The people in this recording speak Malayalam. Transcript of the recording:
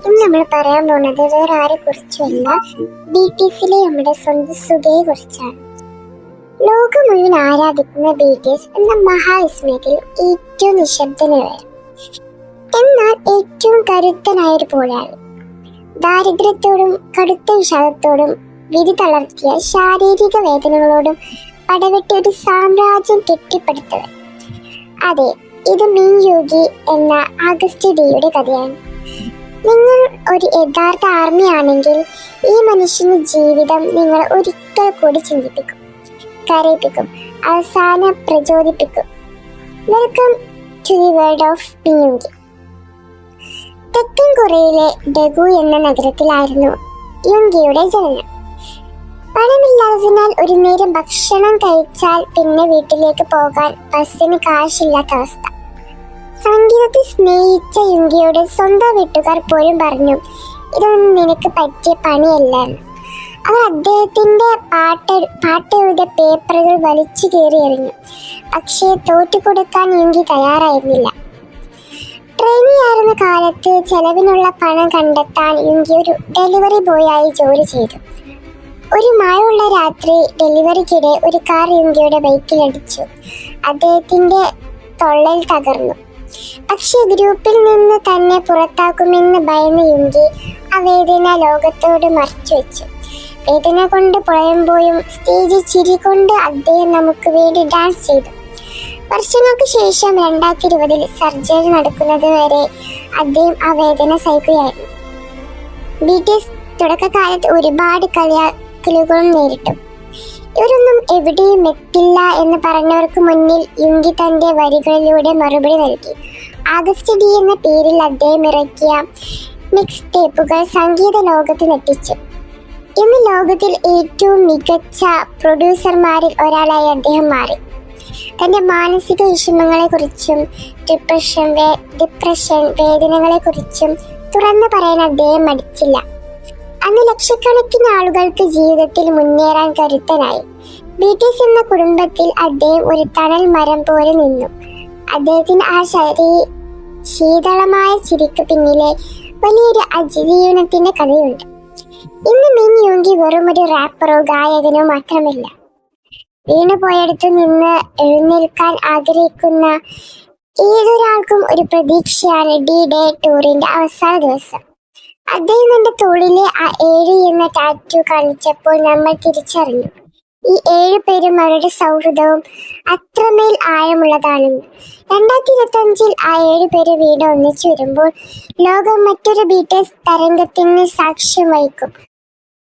ഇന്ന് നമ്മൾ പറയാൻ പോകുന്നത് വേറെ ആരെ കുറിച്ചുമല്ല, BTSലെ നമ്മുടെ സ്വന്തം സുഗയെ കുറിച്ചാണ്. ലോകം മുഴുവൻ ആരാധിക്കുന്ന BTS എന്ന മഹാവിസ്മയത്തിൽ ഏറ്റവും നിശബ്ദനായ, എന്നാൽ ഏറ്റവും കരുത്തനായ ഒരു പോരാളി. ദാരിദ്ര്യത്തോടും കടുത്ത വിഷാദത്തോടും വിധി തളർത്തിയ ശാരീരിക വേദനകളോടും പടവെട്ടിയ ഒരു സാമ്രാജ്യം കെട്ടിപ്പടുത്തവൻ. അതെ, ഇത് മിൻ യൂഗി എന്ന ആഗസ്റ്റ് ഡിയുടെ കഥയാണ്. നിങ്ങൾ ഒരു യഥാർത്ഥ ആർമി ആണെങ്കിൽ ഈ മനുഷ്യന്റെ ജീവിതം നിങ്ങൾ ഒരിക്കൽ കൂടി ചിന്തിപ്പിക്കും, കരയിപ്പിക്കും, അവസാനം പ്രചോദിപ്പിക്കും. Welcome to the world of Min യൂഗി. തെക്കൻ കൊറിയയിലെ ഡെഗു എന്ന നഗരത്തിലായിരുന്നു യുങ്കിയുടെ ജനനം. പണമില്ലാത്തതിനാൽ ഒരു നേരം ഭക്ഷണം കഴിച്ചാൽ പിന്നെ വീട്ടിലേക്ക് പോകാൻ ബസ്സിന് കാശില്ലാത്ത അവസ്ഥ. സംഗീതത്തെ സ്നേഹിച്ച യുങ്കിയുടെ സ്വന്തം വീട്ടുകാർ പോലും പറഞ്ഞു, ഇതൊന്നും നിനക്ക് പറ്റിയ പണിയല്ല എന്ന്. അവർ അദ്ദേഹത്തിന്റെ പാട്ടെഴുതിയ പേപ്പറുകൾ വലിച്ചു കയറി എറിഞ്ഞു. പക്ഷേ തോറ്റുകൊടുക്കാൻ യുങ്കി തയ്യാറായിരുന്നില്ല. ട്രെയിനി ആയിരുന്ന കാലത്ത് ചെലവിനുള്ള പണം കണ്ടെത്താൻ യുങ്കി ഒരു ഡെലിവറി ബോയായി ജോലി ചെയ്തു. ഒരു മഴയുള്ള രാത്രി ഡെലിവറിക്കിടെ ഒരു കാർ യുങ്കിയുടെ ബൈക്കിലടിച്ചു. അദ്ദേഹത്തിന്റെ തൊള്ളൽ തകർന്നു. പക്ഷേ ഗ്രൂപ്പിൽ നിന്ന് തന്നെ പുറത്താക്കുമെന്ന് ഭയന്ന യുങ്കി ആ വേദന ലോകത്തോട് മറച്ചുവെച്ചു. വേദന കൊണ്ട് പുഴയുമ്പോഴും സ്റ്റേജിൽ ചിരി കൊണ്ട് അദ്ദേഹം നമുക്ക് വേണ്ടി ഡാൻസ് ചെയ്തു. വർഷങ്ങൾക്ക് ശേഷം 2020 സർജറി നടക്കുന്നത് വരെ അദ്ദേഹം ആ വേദന സഹിക്കുകയായിരുന്നു. BTS തുടക്കകാലത്ത് ഒരുപാട് കളിയാക്കലുകളും നേരിട്ടു. ഇവരൊന്നും എവിടെയും എത്തില്ല എന്ന് പറഞ്ഞവർക്ക് മുന്നിൽ യുങ്കി തന്റെ വരികളിലൂടെ മറുപടി നൽകി. ആഗസ്റ്റ് ഡി എന്ന പേരിൽ അദ്ദേഹം ഇറക്കിയ മിക്സ് ടേപ്പുകൾ സംഗീത ലോകത്ത് എത്തിച്ചു. ഇന്ന് ലോകത്തിൽ ഏറ്റവും മികച്ച പ്രൊഡ്യൂസർമാരിൽ ഒരാളായി അദ്ദേഹം മാറി. തന്റെ മാനസിക വിഷമങ്ങളെക്കുറിച്ചും ഡിപ്രഷൻ വേദനകളെക്കുറിച്ചും തുറന്നു പറയാൻ അദ്ദേഹം മടിച്ചില്ല. അന്ന് ലക്ഷക്കണക്കിന് ആളുകൾക്ക് ജീവിതത്തിൽ മുന്നേറാൻ കരുത്തനായി. BTS എന്ന കുടുംബത്തിൽ അദ്ദേഹം ഒരു തണൽ മരം പോലെ നിന്നു. അദ്ദേഹത്തിന് ആ ശീതളമായ ചിരിക്ക് പിന്നിലെ വലിയൊരു അതിജീവനത്തിന്റെ കഥയുണ്ട്. ഇന്ന് മിൻ യൂഗി വെറും ഒരു റാപ്പറോ ഗായകനോ മാത്രമല്ല. വീണുപോയടുത്ത് നിന്ന് എഴുന്നേൽക്കാൻ ആഗ്രഹിക്കുന്ന ഏതൊരാൾക്കും ഒരു പ്രതീക്ഷയാണ് D-Day ടൂറിന്റെ അവസാന ദിവസം. അദ്ദേഹം തന്റെ തോളിലെ ആ 7 എന്ന ടാറ്റു കാണിച്ചപ്പോൾ നമ്മൾ തിരിച്ചറിഞ്ഞു, ഈ 7 പേരും അവരുടെ സൗഹൃദവും അത്രമേൽ ആഴമുള്ളതാണെന്ന്. 2025 ആ 7 പേര് വീണ്ടും ഒന്നിച്ചു വരുമ്പോൾ ലോകം മറ്റൊരു BTS തരംഗത്തിന് സാക്ഷ്യം വഹിക്കും.